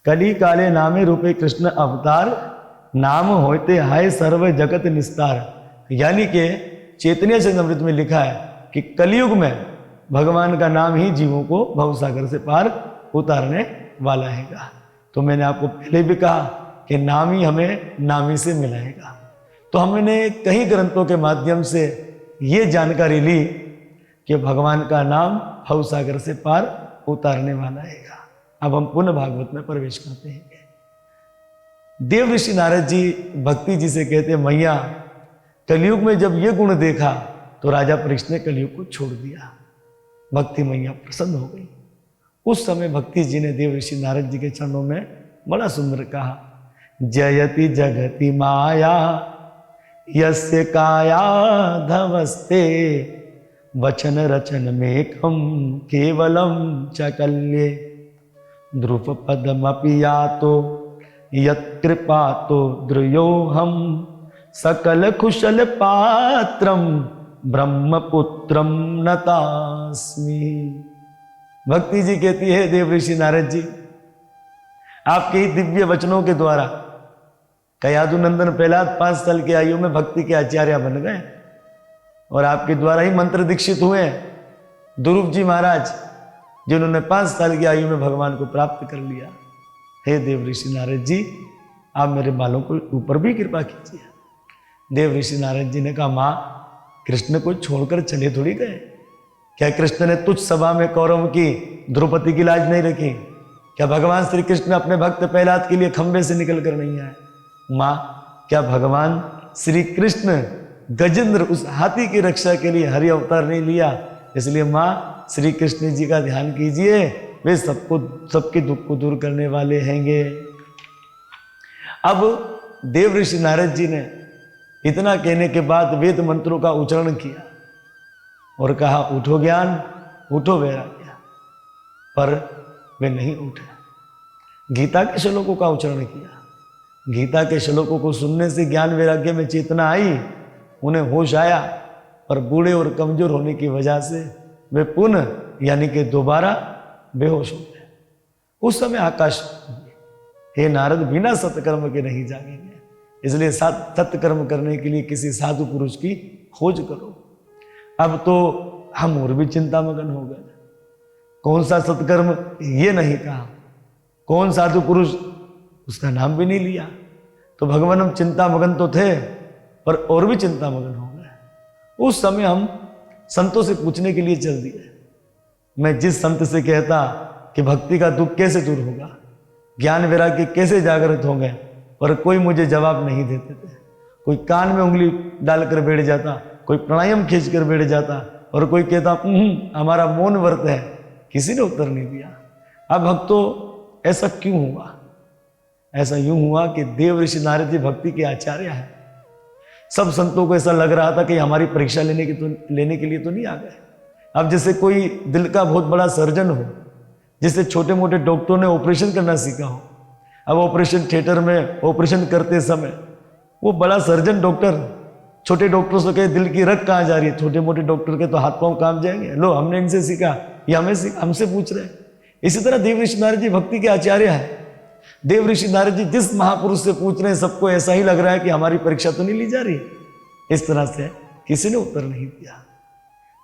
कली काले नामे रूपे कृष्ण अवतार, नाम होते हाय सर्व जगत निस्तार। यानी कि चैतन्य चरितामृत में लिखा है कि कलयुग में भगवान का नाम ही जीवों को भवसागर से पार उतारने वाला हैगा। तो मैंने आपको पहले भी कहा कि नाम ही हमें नामी से मिलाएगा। तो हमने कई ग्रंथों के माध्यम से ये जानकारी ली कि भगवान का नाम भवसागर से पार उतारने वाला हैगा। अब हम पुनः भागवत में प्रवेश करते हैं। देव ऋषि नारद जी भक्ति जी से कहते, मैया कलयुग में जब ये गुण देखा तो राजा परीक्षित ने कलयुग को छोड़ दिया। भक्ति मैया प्रसन्न हो गई। उस समय भक्ति जी ने देव ऋषि नारद जी के चरणों में बड़ा सुंदर कहा, जयति जगति माया यस्य काया धवस्ते, वचन रचन मेकम केवलम चकल्ये, ध्रुव पदमपि यातो यत्कृपातो द्रुयोहम, सकल कुशल पात्रम ब्रह्मपुत्रम नतास्मि। भक्ति जी कहती है, देव ऋषि नारद जी आपके ही दिव्य वचनों के द्वारा कयादु नंदन प्रहलाद 5 साल की आयु में भक्ति के आचार्य बन गए और आपके द्वारा ही मंत्र दीक्षित हुए। ध्रुव जी महाराज जिन्होंने 5 साल की आयु में भगवान को प्राप्त कर लिया। हे देव ऋषि नारद जी आप मेरे बालों को ऊपर भी कृपा कीजिए। देव ऋषि नारद जी ने कहा, मां कृष्ण को छोड़कर चले थोड़ी गए। क्या कृष्ण ने तुच्छ सभा में कौरव की द्रौपदी की लाज नहीं रखी? क्या भगवान श्री कृष्ण अपने भक्त प्रहलाद के लिए खंबे से निकल कर नहीं आए? मां क्या भगवान श्री कृष्ण गजेंद्र उस हाथी की रक्षा के लिए हरि अवतार नहीं लिया? इसलिए मां श्री कृष्ण जी का ध्यान कीजिए, वे सबके दुख को दूर करने वाले हैंगे। अब देव ऋषि नारद जी ने इतना कहने के बाद वेद मंत्रों का उच्चारण किया और कहा, उठो ज्ञान, उठो वैराग्य। पर वे नहीं उठे। गीता के श्लोकों का उच्चारण किया। गीता के श्लोकों को सुनने से ज्ञान वैराग्य में चेतना आई, उन्हें होश आया, पर बूढ़े और कमजोर होने की वजह से वे पुनः यानी कि दोबारा बेहोश हो गए। उस समय आकाश, हे नारद बिना सत्कर्म के नहीं जागेंगे, इसलिए सत्कर्म करने के लिए किसी साधु पुरुष की खोज करो। अब तो हम और भी चिंता मगन हो गए। कौन सा सत्कर्म ये नहीं कहा, कौन साधु पुरुष उसका नाम भी नहीं लिया। तो भगवान हम चिंता मगन तो थे पर और भी चिंता मगन हो गए। उस समय हम संतों से पूछने के लिए चल दिए। मैं जिस संत से कहता कि भक्ति का दुख कैसे दूर होगा, ज्ञान वैराग्य कैसे जागृत होंगे, पर कोई मुझे जवाब नहीं देते थे। कोई कान में उंगली डालकर बैठ जाता, कोई प्राणायाम खींचकर बैठ जाता और कोई कहता हमारा मौन व्रत है। किसी ने उत्तर नहीं दिया। अब भक्तों ऐसा क्यों हुआ? ऐसा यूं हुआ कि देव ऋषि नारद जी भक्ति के आचार्य हैं। सब संतों को ऐसा लग रहा था कि हमारी परीक्षा लेने के लिए तो नहीं आ गए। अब जैसे कोई दिल का बहुत बड़ा सर्जन हो, जिससे छोटे मोटे डॉक्टरों ने ऑपरेशन करना सीखा हो, अब ऑपरेशन थिएटर में ऑपरेशन करते समय वो बड़ा सर्जन डॉक्टर छोटे डॉक्टरों से कहे दिल की रग कहाँ जा रही है, छोटे मोटे डॉक्टर के तो हाथ पांव काम जाएंगे, लो हमने इनसे सीखा, ये हमसे पूछ रहे हैं। इसी तरह देव ऋषि नारद जी भक्ति के आचार्य हैं। देव ऋषि नारद जी जिस महापुरुष से पूछ रहे हैं सबको ऐसा ही लग रहा है कि हमारी परीक्षा तो नहीं ली जा रही। इस तरह से किसी ने उत्तर नहीं दिया।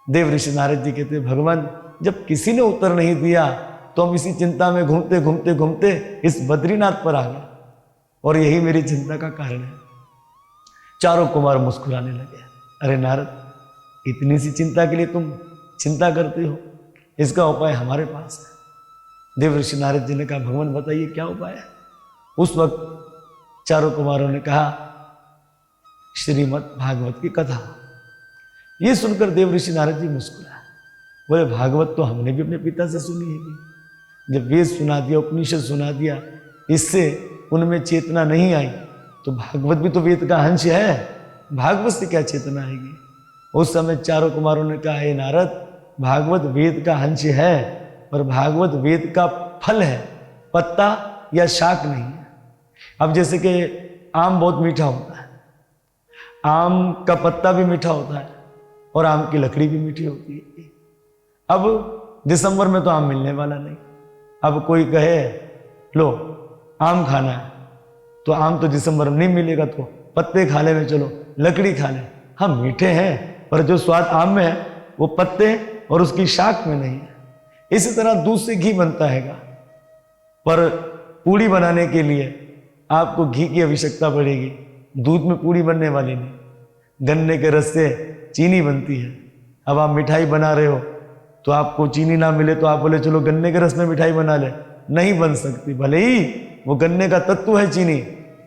देव ऋषि नारद जी कहते, भगवान जब किसी ने उत्तर नहीं दिया तो हम इसी चिंता में घूमते घूमते घूमते इस बद्रीनाथ पर आ गए और यही मेरी चिंता का कारण है। चारों कुमार मुस्कुराने लगे। अरे नारद इतनी सी चिंता के लिए तुम चिंता करते हो, इसका उपाय हमारे पास है। देव ऋषि नारद जी ने कहा, भगवान बताइए क्या उपाय है? उस वक्त चारों कुमारों ने कहा, श्रीमद् भागवत की कथा। ये सुनकर देव ऋषि नारद जी मुस्कुराए, बोले भागवत तो हमने भी अपने पिता से सुनी है। जब वेद सुना दिया, उपनिषद सुना दिया, इससे उनमें चेतना नहीं आई तो भागवत भी तो वेद का अंश है, भागवत से क्या चेतना आएगी? उस समय चारों कुमारों ने कहा, हे नारद भागवत वेद का अंश है, पर भागवत वेद का फल है, पत्ता या शाक नहीं है। अब जैसे कि आम बहुत मीठा होता है, आम का पत्ता भी मीठा होता है और आम की लकड़ी भी मीठी होती है। अब दिसंबर में तो आम मिलने वाला नहीं। अब कोई कहे लो आम खाना है, तो आम तो दिसंबर में नहीं मिलेगा, तो पत्ते खा ले में, चलो लकड़ी खा ले। हाँ मीठे हैं, पर जो स्वाद आम में है वो पत्ते और उसकी शाख में नहीं है। इसी तरह दूध से घी बनता है, पर पूड़ी बनाने के लिए आपको घी की आवश्यकता पड़ेगी, दूध में पूड़ी बनने वाली नहीं। गन्ने के रस से चीनी बनती है। अब आप मिठाई बना रहे हो तो आपको चीनी ना मिले तो आप बोले चलो गन्ने के रस में मिठाई बना ले, नहीं बन सकती। भले ही वो गन्ने का तत्व है चीनी,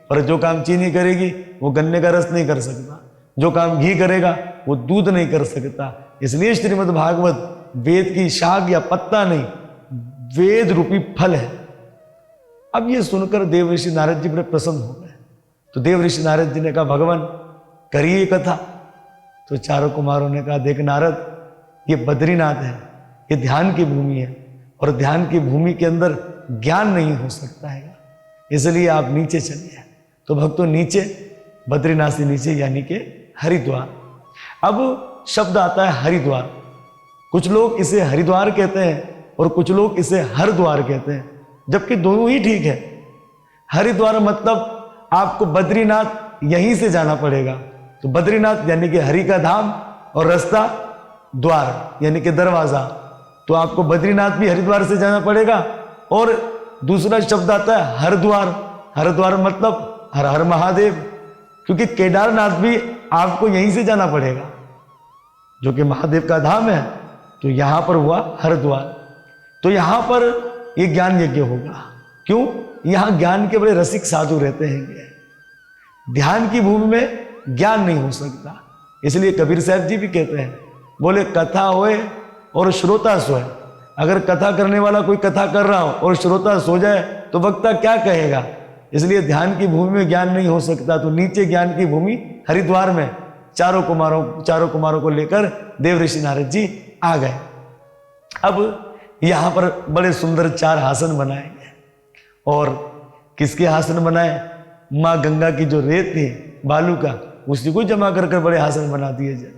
पर जो काम चीनी करेगी वो गन्ने का रस नहीं कर सकता, जो काम घी करेगा वो दूध नहीं कर सकता। इसलिए श्रीमद् भागवत वेद की शाख या पत्ता नहीं, वेद रूपी फल है। अब ये सुनकर देव ऋषि नारद जी बड़े प्रसन्न हो गए। तो देव ऋषि नारद जी ने कहा भगवान करिए कथा। तो चारों कुमारों ने कहा देख नारद, ये बद्रीनाथ है, ये ध्यान की भूमि है, और ध्यान की भूमि के अंदर ज्ञान नहीं हो सकता है, इसलिए आप नीचे चलिए। तो भक्तों नीचे, बद्रीनाथ से नीचे यानी कि हरिद्वार। अब शब्द आता है हरिद्वार, कुछ लोग इसे हरिद्वार कहते हैं और कुछ लोग इसे हरद्वार कहते हैं, जबकि दोनों ही ठीक है। हरिद्वार मतलब आपको बद्रीनाथ यहीं से जाना पड़ेगा, तो बद्रीनाथ यानी कि हरि का धाम, और रास्ता द्वार यानी कि दरवाजा, तो आपको बद्रीनाथ भी हरिद्वार से जाना पड़ेगा। और दूसरा शब्द आता है हरद्वार, हरद्वार मतलब हर हर महादेव, क्योंकि केदारनाथ भी आपको यहीं से जाना पड़ेगा जो कि महादेव का धाम है। तो यहां पर हुआ हरद्वार। तो यहां पर ये ज्ञान यज्ञ होगा। क्यों? यहां ज्ञान के बड़े रसिक साधु रहते हैं। ध्यान की भूमि में ज्ञान नहीं हो सकता, इसलिए कबीर साहब जी भी कहते हैं, बोले कथा होए और श्रोता सोए। अगर कथा करने वाला कोई कथा कर रहा हो और श्रोता सो जाए तो वक्ता क्या कहेगा। इसलिए ध्यान की भूमि में ज्ञान नहीं हो सकता। तो नीचे ज्ञान की भूमि हरिद्वार में चारों कुमारों को लेकर देव ऋषि नारद जी आ गए। अब यहां पर बड़े सुंदर 4 आसन बनाए गए। और किसके आसन बनाए? माँ गंगा की जो रेत थी बालू का, उसी को जमा कर कर बड़े आसन बना दिए जाए।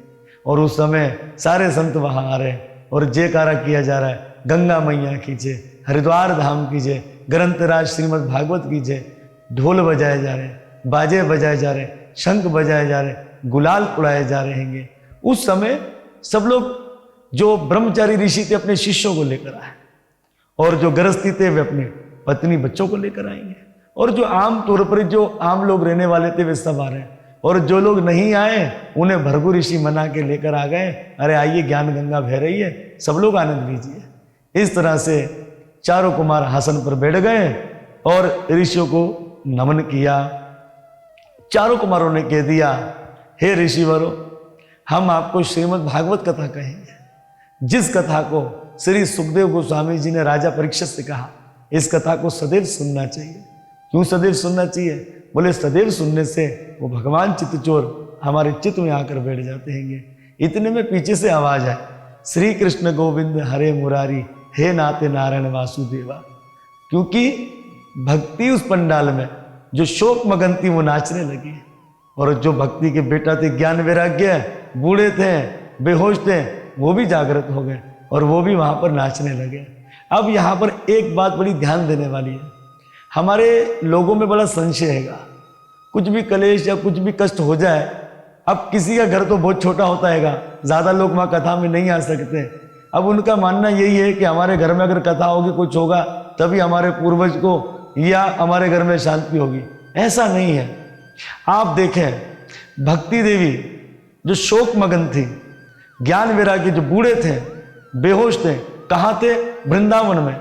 और उस समय सारे संत वहां आ रहे हैं और जयकारा किया जा रहा है, गंगा मैया कीजिए, हरिद्वार धाम कीजिए, ग्रंथराज श्रीमद् भागवत कीजिए। ढोल बजाए जा रहे हैं, बाजे बजाए जा रहे हैं, शंख बजाए जा रहे हैं, गुलाल उड़ाए जा रहे हैं। उस समय सब लोग जो ब्रह्मचारी ऋषि थे अपने शिष्यों को लेकर आए, और जो गृहस्थी थे वे अपने पत्नी बच्चों को लेकर आएंगे, और जो आम तौर पर जो आम लोग रहने वाले थे वे सब आ रहे हैं। और जो लोग नहीं आए उन्हें भृगु ऋषि मना के लेकर आ गए, अरे आइए ज्ञान गंगा बह रही है, सब लोग आनंद लीजिए। इस तरह से चारों कुमार आसन पर बैठ गए और ऋषियों को नमन किया। चारों कुमारों ने कह दिया, हे ऋषिवरों, हम आपको श्रीमद् भागवत कथा कहेंगे, जिस कथा को श्री सुखदेव गोस्वामी जी ने राजा परीक्षित से कहा इस कथा को सदैव सुनना चाहिए। क्यों सदैव सुनना चाहिए? बोले सदैव सुनने से वो भगवान चित्तचोर हमारे चित्त में आकर बैठ जाते हैं। इतने में पीछे से आवाज आए, श्री कृष्ण गोविंद हरे मुरारी, हे नाते नारायण वासुदेवा। क्योंकि भक्ति उस पंडाल में जो शोक मगन थी वो नाचने लगी, और जो भक्ति के बेटा थे ज्ञान वैराग्य, बूढ़े थे, बेहोश थे, वो भी जागृत हो गए और वो भी वहां पर नाचने लगे। अब यहाँ पर एक बात बड़ी ध्यान देने वाली है। हमारे लोगों में बड़ा संशय हैगा, कुछ भी कलेश या कुछ भी कष्ट हो जाए, अब किसी का घर तो बहुत छोटा होता हैगा, ज़्यादा लोग वहाँ कथा में नहीं आ सकते। अब उनका मानना यही है कि हमारे घर में अगर कथा होगी, कुछ होगा, तभी हमारे पूर्वज को या हमारे घर में शांति होगी। ऐसा नहीं है। आप देखें, भक्ति देवी जो शोक मगन थी, ज्ञान वैरागी जो बूढ़े थे, बेहोश थे, कहाँ थे? वृंदावन में।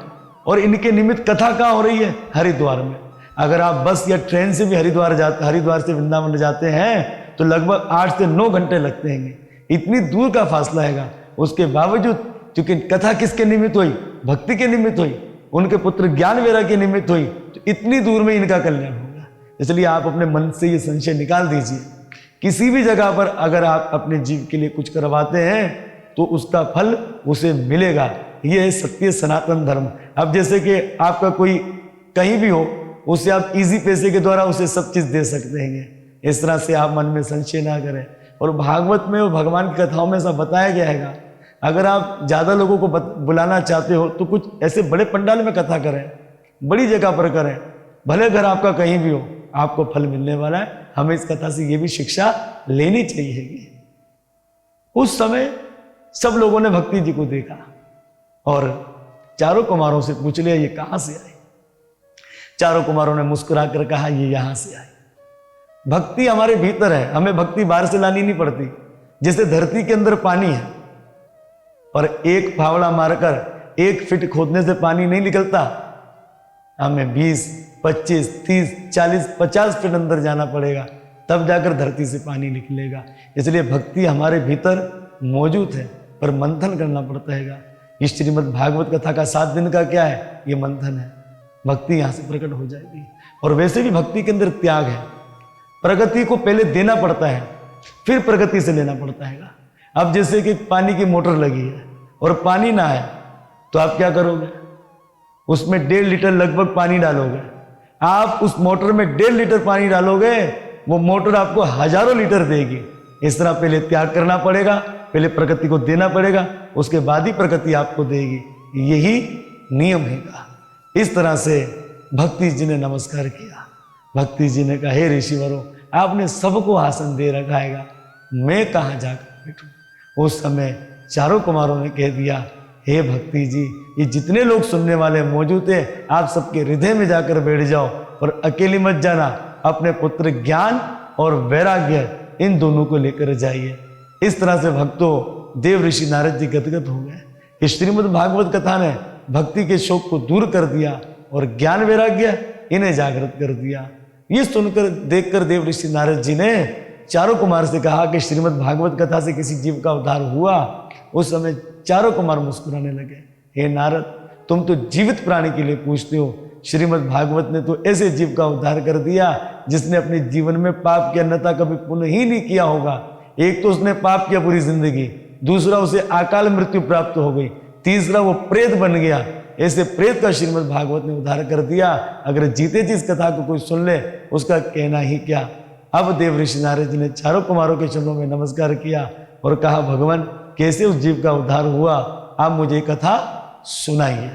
और इनके निमित्त कथा कहाँ हो रही है? हरिद्वार में। अगर आप बस या ट्रेन से भी हरिद्वार से वृंदावन जाते हैं तो लगभग 8 से 9 घंटे लगते हैं। इतनी दूर का फासला हैगा। उसके बावजूद क्योंकि कथा किसके निमित्त हुई? भक्ति के निमित्त हुई, उनके पुत्र ज्ञान वैराग्य के निमित्त हुई, तो इतनी दूर में इनका कल्याण होगा। इसलिए आप अपने मन से ये संशय निकाल दीजिए। किसी भी जगह पर अगर आप अपने जीव के लिए कुछ करवाते हैं तो उसका फल उसे मिलेगा। ये है सत्य सनातन धर्म। अब जैसे कि आपका कोई कहीं भी हो, उसे आप इजी पैसे के द्वारा उसे सब चीज़ दे सकते हैं। इस तरह से आप मन में संशय ना करें। और भागवत में और भगवान की कथाओं में ऐसा बताया गया है, अगर आप ज़्यादा लोगों को बुलाना चाहते हो तो कुछ ऐसे बड़े पंडाल में कथा करें, बड़ी जगह पर करें, भले घर आपका कहीं भी हो, आपको फल मिलने वाला है। हमें इस कथा से ये भी शिक्षा लेनी चाहिए। उस समय सब लोगों ने भक्ति जी को देखा और चारों कुमारों से पूछ लिया, ये कहां से आए? चारों कुमारों ने मुस्कुरा कर कहा, ये यहां से आए। भक्ति हमारे भीतर है, हमें भक्ति बाहर से लानी नहीं पड़ती। जैसे धरती के अंदर पानी है और एक फावड़ा मारकर 1 फीट खोदने से पानी नहीं निकलता, हमें 20, 25, 30, 40, 50 फीट अंदर जाना पड़ेगा, तब जाकर धरती से पानी निकलेगा। इसलिए भक्ति हमारे भीतर मौजूद है, पर मंथन करना पड़ता है। ये श्रीमद् भागवत कथा का 7 दिन का क्या है? ये मंथन है। भक्ति यहां से प्रकट हो जाएगी। और वैसे भी भक्ति के अंदर त्याग है। प्रगति को पहले देना पड़ता है, फिर प्रगति से लेना पड़ता है। अब जैसे कि पानी की मोटर लगी है और पानी ना है तो आप क्या करोगे? उसमें 1.5 लीटर लगभग पानी डालोगे। आप उस मोटर में 1.5 लीटर पानी डालोगे, वो मोटर आपको हजारों लीटर देगी। इस तरह पहले त्याग करना पड़ेगा, पहले प्रकृति को देना पड़ेगा, उसके बाद ही प्रकृति आपको देगी। यही नियम है। इस तरह से भक्ति जी ने नमस्कार किया। भक्ति जी ने कहा, हे ऋषिवरों, आपने सबको आसन दे रखा है, मैं कहाँ जाकर बैठूं? उस समय चारों कुमारों ने कह दिया, हे भक्ति जी, ये जितने लोग सुनने वाले मौजूद हैं, आप सबके हृदय में जाकर बैठ जाओ और अकेली मत जाना। अपने पुत्र ज्ञान और वैराग्य इन दोनों को लेकर जाइए। इस तरह से भक्तों देव ऋषि नारद जी गदगद हो गए। इस श्रीमद् भागवत कथा ने भक्ति के शोक को दूर कर दिया और ज्ञान वैराग्य इन्हें जागृत कर दिया। ये सुनकर देखकर देव ऋषि नारद जी ने चारों कुमार से कहा कि श्रीमद् भागवत कथा से किसी जीव का उद्धार हुआ? उस समय चारों कुमार मुस्कुराने लगे। हे नारद, तुम तो जीवित प्राणी के लिए पूछते हो, श्रीमद् भागवत ने तो ऐसे जीव का उद्धार कर दिया जिसने अपने जीवन में पाप की अन्यथा कभी पुण्य ही नहीं किया होगा। एक तो उसने पाप किया पूरी जिंदगी, दूसरा उसे अकाल मृत्यु प्राप्त हो गई, तीसरा वो प्रेत बन गया। ऐसे प्रेत का श्रीमद् भागवत ने उद्धार कर दिया। अगर जीते जी इस कथा को कोई सुन ले, उसका कहना ही क्या। अब देव ऋषि नारद जी ने चारों कुमारों के चरणों में नमस्कार किया और कहा, भगवान, कैसे उस जीव का उद्धार हुआ, आप मुझे कथा सुनाइए।